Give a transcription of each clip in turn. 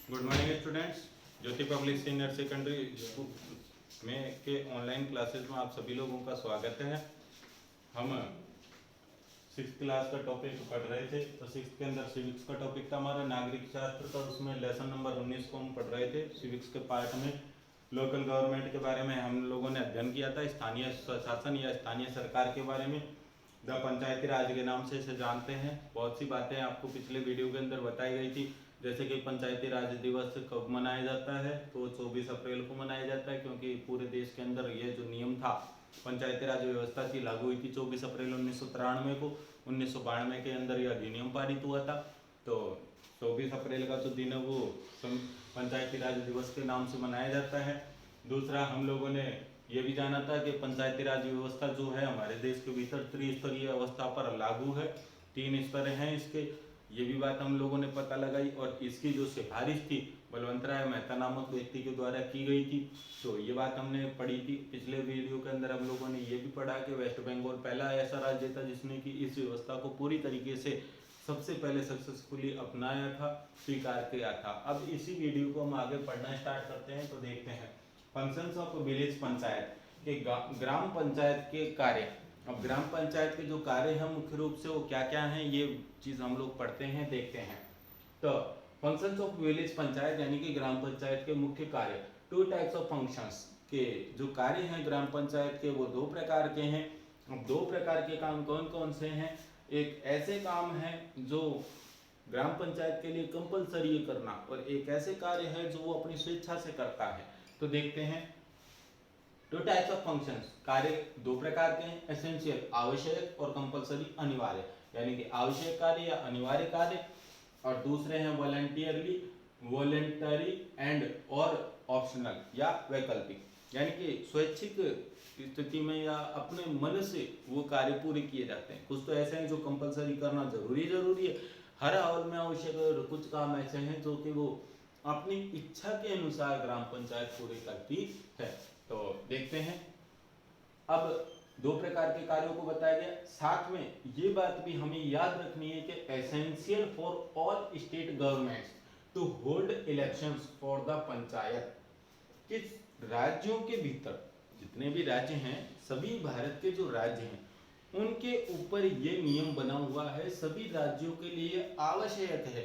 Good morning students. Jyoti public senior secondary school में के online classes में आप सभी लोगों का स्वागत है। हम 6th क्लास का टॉपिक पढ़ रहे थे, तो 6th के अंदर सिविक्स का टॉपिक था हमारा नागरिक शास्त्र का। उसमें लेसन नंबर 19 को हम पढ़ रहे थे। सिविक्स के पार्ट में लोकल गवर्नमेंट के बारे में हम लोगों ने अध्ययन किया था, स्थानीय स्वशासन या स्थानीय सरकार के बारे में। द पंचायती राज के नाम से इसे जानते हैं। बहुत सी बातें आपको पिछले वीडियो के अंदर बताई गई थी, जैसे कि पंचायती राज दिवस कब मनाया जाता है, तो 24 अप्रैल को मनाया जाता है, क्योंकि पूरे देश के अंदर ये जो नियम था, पंचायती राज व्यवस्था थी, लागू हुई थी 24 अप्रैल 1993 को। 1992 के अंदर यह अधिनियम पारित हुआ था। तो 24 अप्रैल का जो दिन है वो पंचायती राज दिवस के नाम से मनाया जाता है। दूसरा, हम लोगों ने ये भी जाना था कि पंचायती राज व्यवस्था जो है हमारे देश के भीतर त्रिस्तरीय अवस्था पर लागू है। 3 स्तर हैं इसके, ये भी बात हम लोगों ने पता लगाई। और इसकी जो सिफारिश थी बलवंतराय मेहता नामक व्यक्ति के द्वारा की गई थी, तो ये बात हमने पढ़ी थी पिछले वीडियो के अंदर। हम लोगों ने ये भी पढ़ा कि वेस्ट बंगाल पहला ऐसा राज्य था जिसने कि इस व्यवस्था को पूरी तरीके से सबसे पहले सक्सेसफुली अपनाया था, स्वीकार किया था। अब इसी वीडियो को हम आगे पढ़ना स्टार्ट करते हैं। तो देखते हैं फंक्शंस ऑफ विलेज पंचायत के ग्राम पंचायत के कार्य। अब ग्राम पंचायत के जो कार्य हैं मुख्य रूप से वो क्या क्या हैं, ये चीज हम लोग पढ़ते हैं, देखते हैं। तो फंक्शंस ऑफ विलेज पंचायत यानी कि ग्राम पंचायत के मुख्य कार्य। 2 टाइप्स ऑफ फंक्शंस के जो कार्य हैं ग्राम पंचायत के, वो 2 प्रकार के हैं। अब 2 प्रकार के काम कौन कौन से हैं? एक ऐसे काम है जो ग्राम पंचायत के लिए कंपलसरी करना, और एक ऐसे कार्य है जो वो अपनी स्वेच्छा से करता है। तो देखते हैं 2 टाइप्स ऑफ फंक्शंस। कार्य 2 प्रकार के हैं, एसेंशियल आवश्यक और कंपलसरी अनिवार्य, यानी कि आवश्यक कार्य या अनिवार्य कार्य। और दूसरे हैं वॉलंटियरली, वॉलंटरी एंड और ऑप्शनल या वैकल्पिक, यानी कि स्वैच्छिक स्थिति में या अपने मन से वो कार्य पूरे किए जाते हैं। कुछ तो ऐसे हैं जो कंपलसरी करना जरूरी है, हर हाल में आवश्यक, और कुछ काम ऐसे हैं जो कि वो अपनी इच्छा के अनुसार ग्राम पंचायत पूरी करती है। तो देखते हैं। अब 2 प्रकार के कार्यों को बताया गया, साथ में ये बात भी हमें याद रखनी है कि essential for all state governments to hold elections for the panchayat. किस राज्यों के भीतर, जितने भी राज्य हैं, सभी भारत के जो राज्य हैं उनके ऊपर ये नियम बना हुआ है, सभी राज्यों के लिए आवश्यक है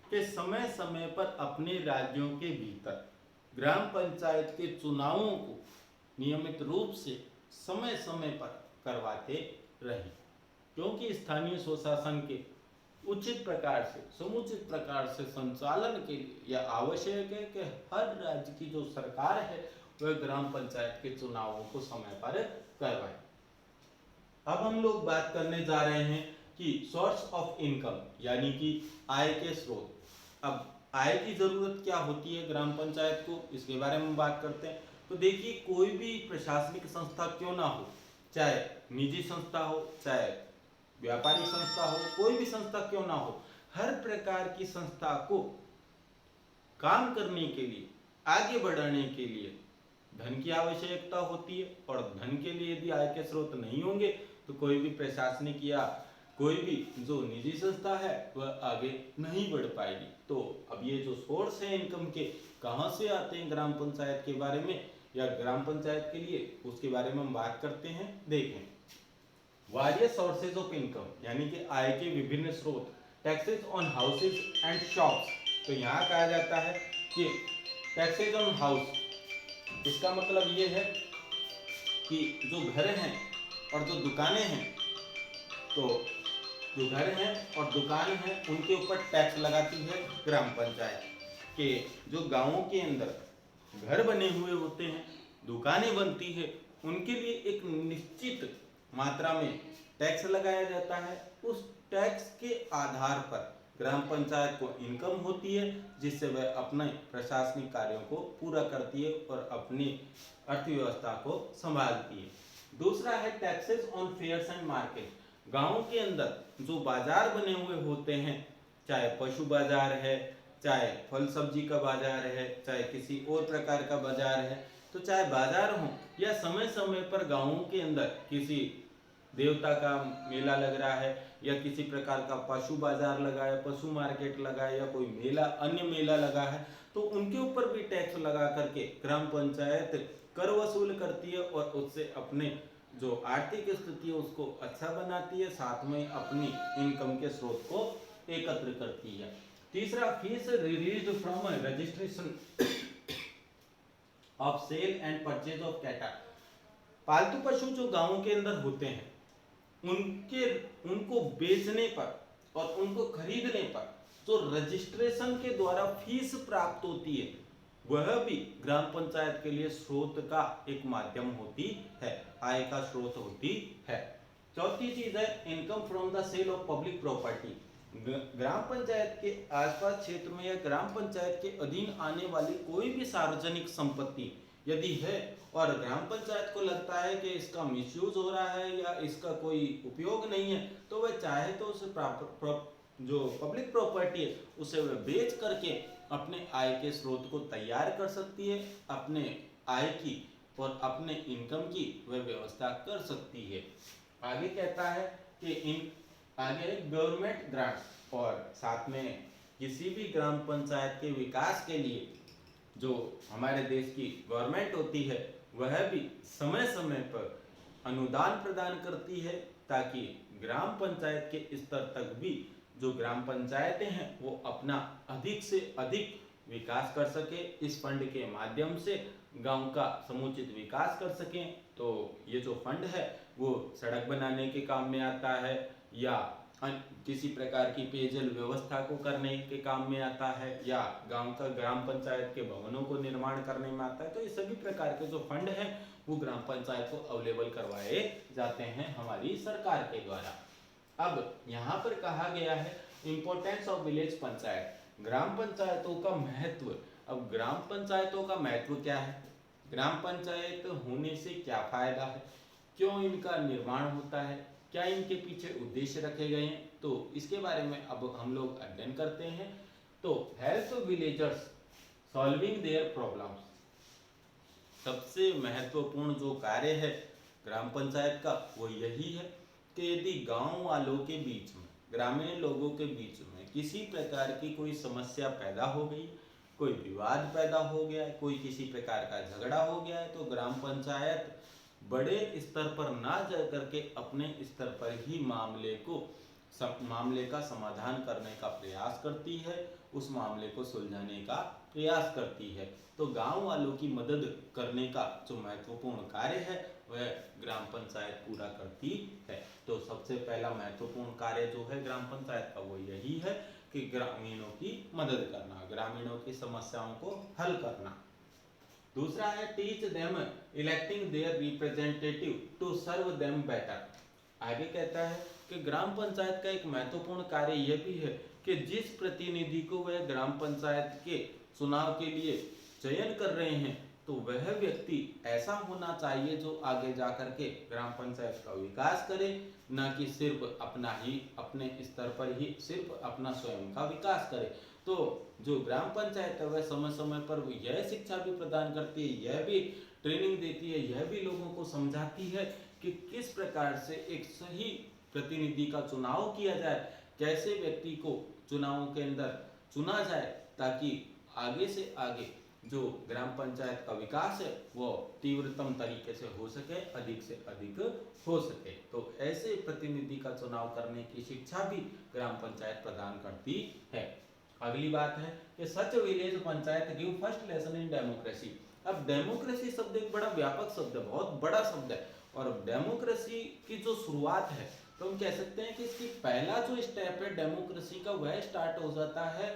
कि समय समय पर अपने राज्यों के भीतर ग्राम पंचायत के चुनावों को नियमित रूप से समय समय पर करवाते रहें, क्योंकि स्थानीय स्वशासन के उचित प्रकार से, समुचित प्रकार से संचालन के लिए यह आवश्यक है कि हर राज्य की जो सरकार है वह ग्राम पंचायत के चुनावों को समय पर करवाए। अब हम लोग बात करने जा रहे हैं कि सोर्स ऑफ इनकम, यानी कि आय के स्रोत। अब आय की जरूरत क्या होती है ग्राम पंचायत को, इसके बारे में बात करते हैं। तो देखिए, कोई भी प्रशासनिक संस्था क्यों ना हो, चाहे निजी संस्था हो, चाहे व्यापारिक संस्था हो, कोई भी संस्था क्यों ना हो, हर प्रकार की संस्था को काम करने के लिए, आगे बढ़ाने के लिए धन की आवश्यकता होती है। और धन के लिए यदि आय के स्रोत नहीं होंगे तो कोई भी प्रशासनिक या कोई भी जो निजी संस्था है वह आगे नहीं बढ़ पाएगी। तो अब ये जो सोर्स है इनकम के, कहाँ से आते हैं ग्राम पंचायत के बारे में या ग्राम पंचायत के लिए, उसके बारे में हम बात करते हैं। देखें, वेरियस सोर्सेज ऑफ इनकम, यानी कि आय के विभिन्न स्रोत। Taxes on houses and shops, तो यहाँ कहा जाता है कि टैक्सेस ऑन हाउस, इसका मतलब ये है कि जो घर हैं और जो दुकानें हैं, तो जो घर हैं और दुकान हैं उनके ऊपर टैक्स लगाती है ग्राम पंचायत। के जो गांवों के अंदर घर बने हुए होते हैं, दुकानें बनती है, उनके लिए एक निश्चित मात्रा में टैक्स लगाया जाता है। उस टैक्स के आधार पर ग्राम पंचायत को इनकम होती है, जिससे वह अपने प्रशासनिक कार्यों को पूरा करती है और अपनी अर्थव्यवस्था को संभालती है। दूसरा है taxes on fairs and market. गांव के अंदर जो बाजार बने हुए होते हैं, चाहे पशु बाजार है, चाहे फल सब्जी का बाजार है, चाहे किसी और प्रकार का बाजार है, तो चाहे बाजार हो या समय समय पर गांवों के अंदर किसी देवता का मेला लग रहा है या किसी प्रकार का पशु बाजार लगा है, पशु मार्केट लगा है या कोई मेला अन्य मेला लगा है, तो उनके ऊपर भी टैक्स लगा करके ग्राम पंचायत कर वसूल करती है और उससे अपने जो आर्थिक स्थिति है उसको अच्छा बनाती है, साथ में अपनी इनकम के स्रोत को एकत्र करती है। तीसरा, fees release from registration of sale and purchase of cattle. पालतू पशु जो गांवों के अंदर होते हैं उनको बेचने पर और उनको खरीदने पर जो रजिस्ट्रेशन के द्वारा फीस प्राप्त होती है वह भी ग्राम पंचायत के लिए स्रोत का एक माध्यम होती है, आय का स्रोत होती है। चौथी चीज है income from the sale of public property. ग्राम पंचायत के आसपास क्षेत्र में या ग्राम पंचायत के अधीन आने वाली कोई भी सार्वजनिक संपत्ति यदि है और ग्राम पंचायत को लगता है कि इसका मिसयूज हो रहा है या इसका कोई उपयोग नहीं है, तो वह चाहे तो उसे जो पब्लिक प्रॉपर्टी है उसे वह बेच करके अपने आय के स्रोत को तैयार कर सकती है, अपने आय की और अपने इनकम की वह व्यवस्था कर सकती है। आगे कहता है कि आगे गवर्नमेंट ग्रांट और साथ में किसी भी ग्राम पंचायत के विकास के लिए जो हमारे देश की गवर्नमेंट होती है वह भी समय समय पर अनुदान प्रदान करती है ताकि ग्राम पंचायत के स्तर तक भी जो ग्राम पंचायतें हैं वो अपना अधिक से अधिक विकास कर सके, इस फंड के माध्यम से गांव का समुचित विकास कर सकें। तो ये जो फंड है वो सड़क बनाने के काम में आता है या किसी प्रकार की पेयजल व्यवस्था को करने के काम में आता है या गांव का ग्राम पंचायत के भवनों को निर्माण करने में आता है। तो ये सभी प्रकार के जो फंड हैं वो ग्राम पंचायत को अवेलेबल करवाए जाते हैं हमारी सरकार के द्वारा। अब यहाँ पर कहा गया है इम्पोर्टेंस ऑफ विलेज पंचायत, ग्राम पंचायतों का महत्व। अब ग्राम पंचायतों का महत्व क्या है, ग्राम पंचायत होने से क्या फायदा है, क्यों इनका निर्माण होता है, क्या इनके पीछे उद्देश्य रखे गए हैं, तो इसके बारे में अब हम लोग अध्ययन करते हैं। तो help villagers solving their problems. सबसे महत्वपूर्ण जो कार्य है ग्राम पंचायत का वो यही है कि यदि गांव वालों के बीच में, ग्रामीण लोगों के बीच में किसी प्रकार की कोई समस्या पैदा हो गई, कोई विवाद पैदा हो गया, कोई किसी प्रकार का झगड़ा हो गया है, तो ग्राम पंचायत बड़े स्तर पर ना जा करके अपने स्तर पर ही मामले का समाधान करने का प्रयास करती है, उस मामले को सुलझाने का प्रयास करती है। तो गांव वालों की मदद करने का जो महत्वपूर्ण कार्य है वह ग्राम पंचायत पूरा करती है। तो सबसे पहला महत्वपूर्ण कार्य जो है ग्राम पंचायत का वो यही है कि ग्रामीणों की मदद करना, ग्रामीणों की समस्याओं को हल करना। दूसरा है teach them electing their representative to serve them better. आगे कहता है कि ग्राम पंचायत का एक महत्वपूर्ण कार्य यह भी है कि जिस प्रतिनिधि को वह ग्राम पंचायत के चुनाव के लिए चयन कर रहे हैं तो वह व्यक्ति ऐसा होना चाहिए जो आगे जाकर के ग्राम पंचायत का विकास करे, न कि सिर्फ अपने स्तर पर ही सिर्फ अपना स्वयं का विकास करे। तो जो ग्राम पंचायत है वह समय समय पर यह शिक्षा भी प्रदान करती है, यह भी ट्रेनिंग देती है, यह भी लोगों को समझाती है कि किस प्रकार से एक सही प्रतिनिधि का चुनाव किया जाए, कैसे व्यक्ति को चुनावों के अंदर चुना जाए ताकि आगे से आगे जो ग्राम पंचायत का विकास है वो तीव्रतम तरीके से हो सके, अधिक से अधिक हो सके। तो ऐसे प्रतिनिधि का चुनाव करने की शिक्षा भी ग्राम पंचायत प्रदान करती है। अगली बात है कि such village panchayat give first lesson in democracy. अब डेमोक्रेसी शब्द एक बड़ा व्यापक शब्द है, बहुत बड़ा शब्द है, और डेमोक्रेसी की जो शुरुआत है तो हम कह सकते हैं कि इसकी पहला जो स्टेप है डेमोक्रेसी का वह स्टार्ट हो जाता है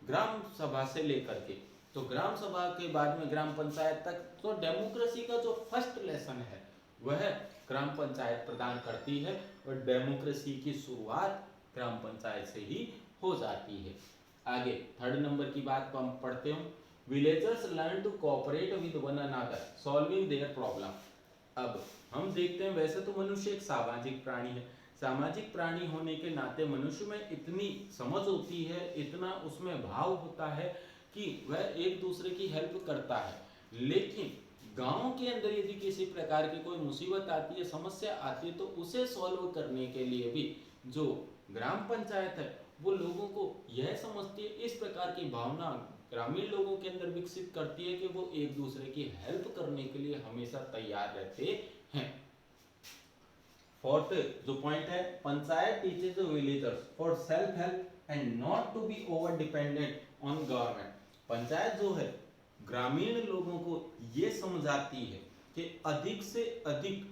ग्राम सभा से लेकर के। तो ग्राम सभा के बाद में ग्राम पंचायत तक तो डेमोक्रेसी का जो फर्स्ट लेसन है वह ग्राम पंचायत प्रदान करती है और डेमोक्रेसी की शुरुआत ग्राम पंचायत से ही हो जाती है। आगे थर्ड नंबर की बात को हम पढ़ते हैं, villagers learn to cooperate with one another solving their problem. अब हम देखते हैं वैसे तो मनुष्य एक सामाजिक प्राणी है, सामाजिक प्राणी होने के नाते मनुष्य में इतनी समझ होती है, इतना उसमें भाव होता है कि वह एक दूसरे की हेल्प करता है। लेकिन गांव के अंदर यदि किसी प्रकार की कोई मुसीबत आती है, समस्या आती है, तो उसे सॉल्व करने के लिए भी जो ग्राम पंचायत है वो लोगों को यह समझती है, इस प्रकार की भावना ग्रामीण लोगों के अंदर विकसित करती है कि वो एक दूसरे की हेल्प करने के लिए हमेशा तैयार रहते हैं। फोर्थ जो पॉइंट है, panchayat teaches the villagers for self help and not to be over dependent on government. Panchayat जो है ग्रामीण लोगों को ये समझाती है कि अधिक से अधिक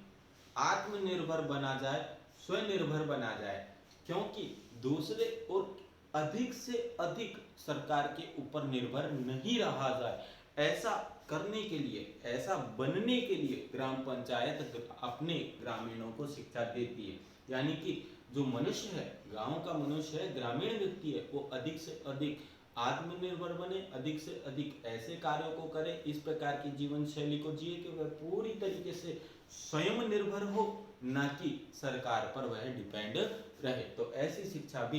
आत्मनिर्भर बना जाए, स्वनिर्भर बना जाए, क्योंकि दूसरे और अधिक से अधिक सरकार के ऊपर निर्भर नहीं रहा जाए, ऐसा करने के लिए, ऐसा बनने के लिए ग्राम पंचायत अपने ग्रामीणों को शिक्षा देती है। यानी कि जो मनुष्य है, गांव का मनुष्य है, ग्रामीण व्यक्ति है, वो अधिक से अधिक आत्मनिर्भर बने, अधिक से अधिक ऐसे कार्यों को करे, इस प्रकार की जीवन शैली को जिए कि वह पूरी तरीके से स्वयं निर्भर हो, ना कि सरकार पर वह डिपेंड रहे। तो ऐसी शिक्षा भी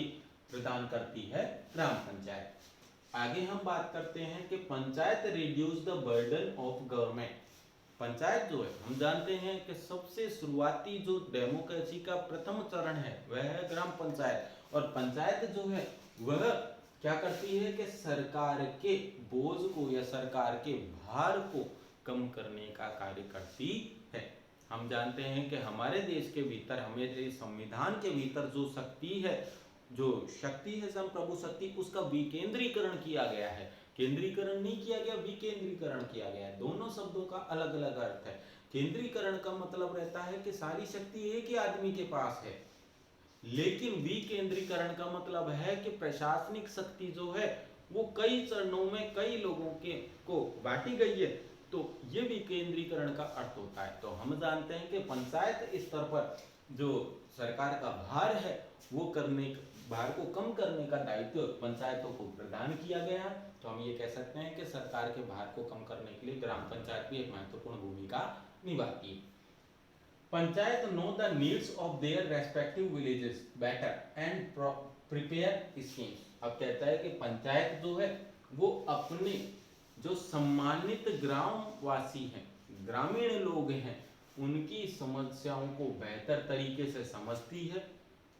प्रदान करती है ग्राम पंचायत। आगे हम बात करते हैं कि panchayat reduce the burden of government. Panchayat जो है, हम जानते हैं कि सबसे शुरुआती जो डेमोक्रेसी का प्रथम चरण है वह है ग्राम पंचायत, और पंचायत जो है वह क्या करती है कि सरकार के बोझ को या सरकार के भार को कम करने का कार्य करती है। हम जानते हैं कि हमारे देश के भीतर, हमारे संविधान के भीतर जो शक्ति है, जो शक्ति है संप्रभु शक्ति, उसका विकेंद्रीकरण किया गया है। केंद्रीकरण नहीं किया गया, विकेंद्रीकरण किया गया है। दोनों शब्दों का अलग अलग अर्थ है। केंद्रीकरण का मतलब रहता है कि सारी शक्ति एक ही आदमी के पास है, लेकिन विकेंद्रीकरण का मतलब है कि प्रशासनिक शक्ति जो है वो कई चरणों में कई लोगों के को बांटी गई है, तो ये विकेंद्रीकरण का अर्थ होता है। तो हम जानते हैं कि पंचायत स्तर पर जो सरकार का भार है वो भार को कम करने का दायित्व पंचायतों को प्रदान किया गया है। तो हम ये कह सकते हैं कि सरकार के भार को कम करने के लिए ग्राम पंचायत भी एक महत्वपूर्ण भूमिका निभाती है। Panchayat know the needs of their respective villages better and prepare schemes. अब कहता है कि पंचायत जो है वो अपने जो सम्मानित ग्रामवासी हैं, ग्रामीण लोग हैं, उनकी समस्याओं को बेहतर तरीके से समझती है,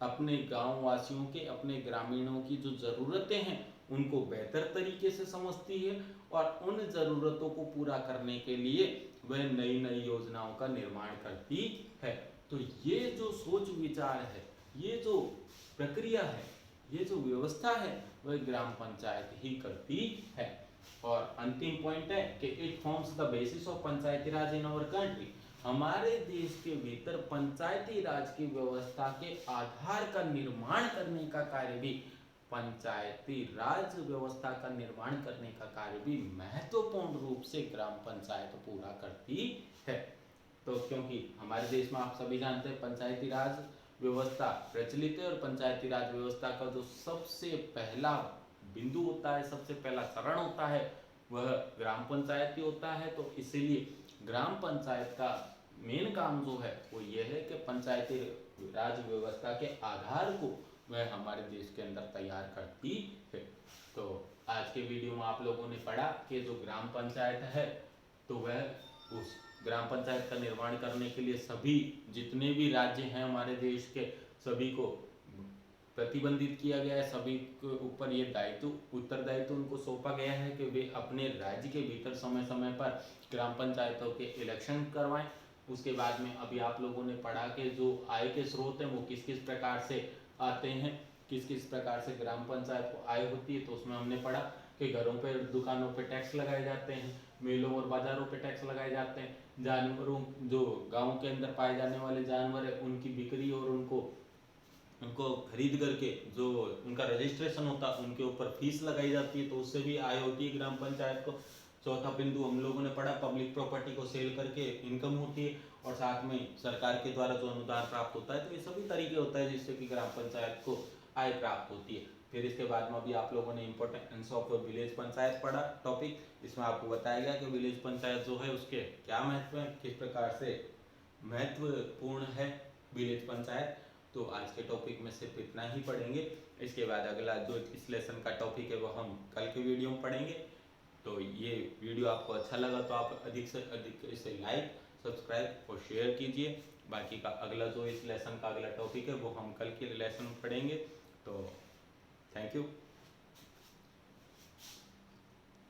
अपने गांव वासियों के, अपने ग्रामीणों की जो ज़रूरतें हैं उनको बेहतर तरीके से समझती है, और उन ज़रूरतों को पूरा करने के लिए वह नई नई योजनाओं का निर्माण करती है। तो ये जो सोच विचार है, ये जो प्रक्रिया है, ये जो व्यवस्था है, वह ग्राम पंचायत ही करती है। और अंतिम पॉइंट है कि it forms the basis of panchayati raj in our country. हमारे देश के भीतर पंचायती राज की व्यवस्था के आधार का निर्माण करने का कार्य भी, पंचायती राज व्यवस्था का निर्माण करने का कार्य भी महत्वपूर्ण रूप से ग्राम पंचायत पूरा करती है। तो क्योंकि हमारे देश में आप सभी जानते हैं पंचायती राज व्यवस्था प्रचलित है, और पंचायती राज व्यवस्था का जो सबसे पहला बिंदु होता है, सबसे पहला चरण होता है, वह ग्राम पंचायत ही होता है। तो इसीलिए ग्राम पंचायत का मेन काम जो है वो ये है कि पंचायती राज व्यवस्था के आधार को वह हमारे देश के अंदर तैयार करती है। तो आज के वीडियो में आप लोगों ने पढ़ा कि जो ग्राम पंचायत है, तो वह उस ग्राम पंचायत का निर्माण करने के लिए सभी जितने भी राज्य हैं हमारे देश के, सभी को प्रतिबंधित किया गया है, सभी के ऊपर ये दायित्व, उत्तरदायित्व उनको सौंपा गया है कि वे अपने राज्य के भीतर समय समय पर ग्राम पंचायतों के इलेक्शन करवाएं। उसके बाद में अभी आप लोगों ने पढ़ा कि जो आय के स्रोत हैं वो किस किस प्रकार से आते हैं, किस किस प्रकार से ग्राम पंचायत को आय होती है। तो उसमें हमने पढ़ा कि घरों पे, दुकानों पे टैक्स लगाए जाते हैं, मेलों और बाजारों पे टैक्स लगाए जाते हैं, जानवरों, जो गाँव के अंदर पाए जाने वाले जानवर है उनकी बिक्री और उनको खरीद करके जो उनका रजिस्ट्रेशन होता है उनके ऊपर फीस लगाई जाती है, तो उससे भी आय होती है ग्राम पंचायत को। चौथा बिंदु हम लोगों ने पढ़ा, पब्लिक प्रॉपर्टी को सेल करके इनकम होती है, और साथ में सरकार के द्वारा जो अनुदान प्राप्त होता है। तो ये सभी तरीके होता है जिससे कि ग्राम पंचायत को आय प्राप्त होती है। फिर इसके बाद में अभी आप लोगों ने इंपॉर्टेंस ऑफ विलेज पंचायत पढ़ा टॉपिक, इसमें आपको बताया गया कि विलेज पंचायत जो है उसके क्या महत्व है, किस प्रकार से महत्वपूर्ण है विलेज पंचायत। तो आज के टॉपिक में सिर्फ इतना ही पढ़ेंगे। इसके बाद अगला जो इस लेसन का टॉपिक है वो हम कल के वीडियो में पढ़ेंगे। तो ये वीडियो आपको अच्छा लगा तो आप अधिक से अधिक इसे लाइक, सब्सक्राइब और शेयर कीजिए। बाकी का अगला जो इस लेसन का अगला टॉपिक है वो हम कल के लेसन में पढ़ेंगे। तो थैंक यू।